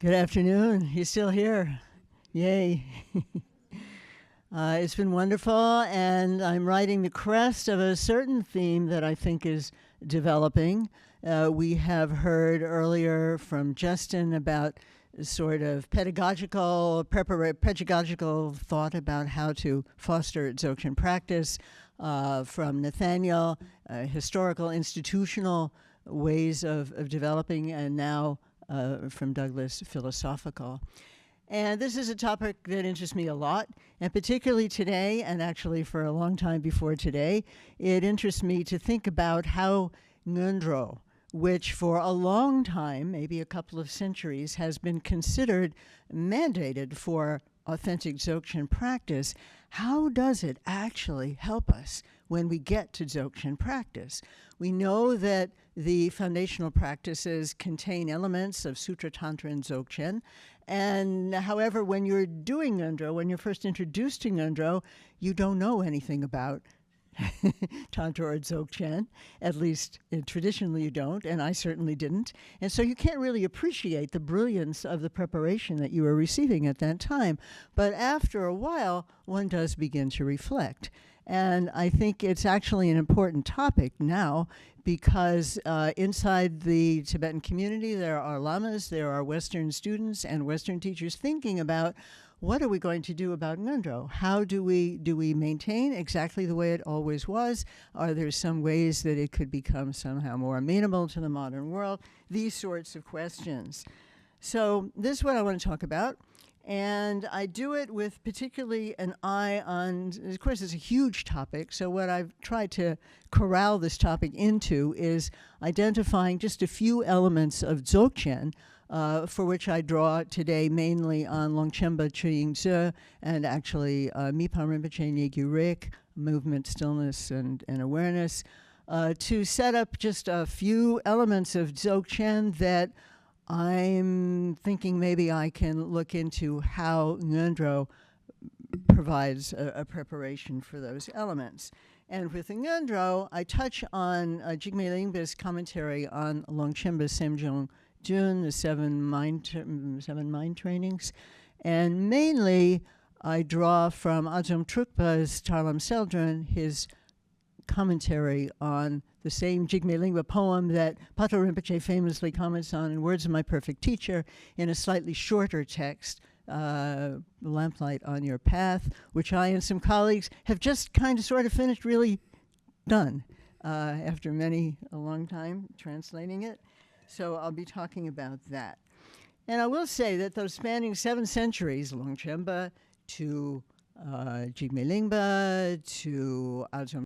Good afternoon. You're still here. Yay. It's been wonderful, and I'm riding the crest of a certain theme that I think is developing. We have heard earlier from Justin about sort of pedagogical thought about how to foster Dzogchen practice, from Nathaniel, historical, institutional ways of developing, and now from Douglas, philosophical. And this is a topic that interests me a lot, and particularly today, and actually for a long time before today, it interests me to think about how Ngondro, which for a long time, maybe a couple of centuries, has been considered mandated for authentic Dzogchen practice, how does it actually help us when we get to Dzogchen practice? We know that the foundational practices contain elements of Sutra, Tantra, and Dzogchen. And however, when you're doing Ngondro, when you're first introduced to Ngondro, you don't know anything about Tantra or Dzogchen. At least traditionally you don't, and I certainly didn't. And so you can't really appreciate the brilliance of the preparation that you were receiving at that time. But after a while, one does begin to reflect. And I think it's actually an important topic now because inside the Tibetan community, there are lamas, there are Western students and Western teachers thinking about what are we going to do about Ngondro? How do we maintain exactly the way it always was? Are there some ways that it could become somehow more amenable to the modern world? These sorts of questions. So this is what I want to talk about. And I do it with particularly an eye on, of course, it's a huge topic. So what I've tried to corral this topic into is identifying just a few elements of Dzogchen, for which I draw today mainly on Longchenpa Chiying and actually Mipa Rinpoche Nyegyu Rik, movement, stillness, and awareness, to set up just a few elements of Dzogchen that I'm thinking maybe I can look into how Ngondro provides a preparation for those elements. And with the Ngondro, I touch on Jigme Lingpa's commentary on Longchenpa Semjong Jun, the seven mind trainings. And mainly, I draw from Adzom Trukpa's Tarlam Seldren, his commentary on the same Jigme Lingpa poem that Pato Rinpoche famously comments on in Words of My Perfect Teacher in a slightly shorter text, Lamplight on Your Path, which I and some colleagues have just kind of sort of finished really done after a long time translating it. So I'll be talking about that. And I will say that those spanning 7 centuries, Longchenpa to Jigme Lingpa to Adzom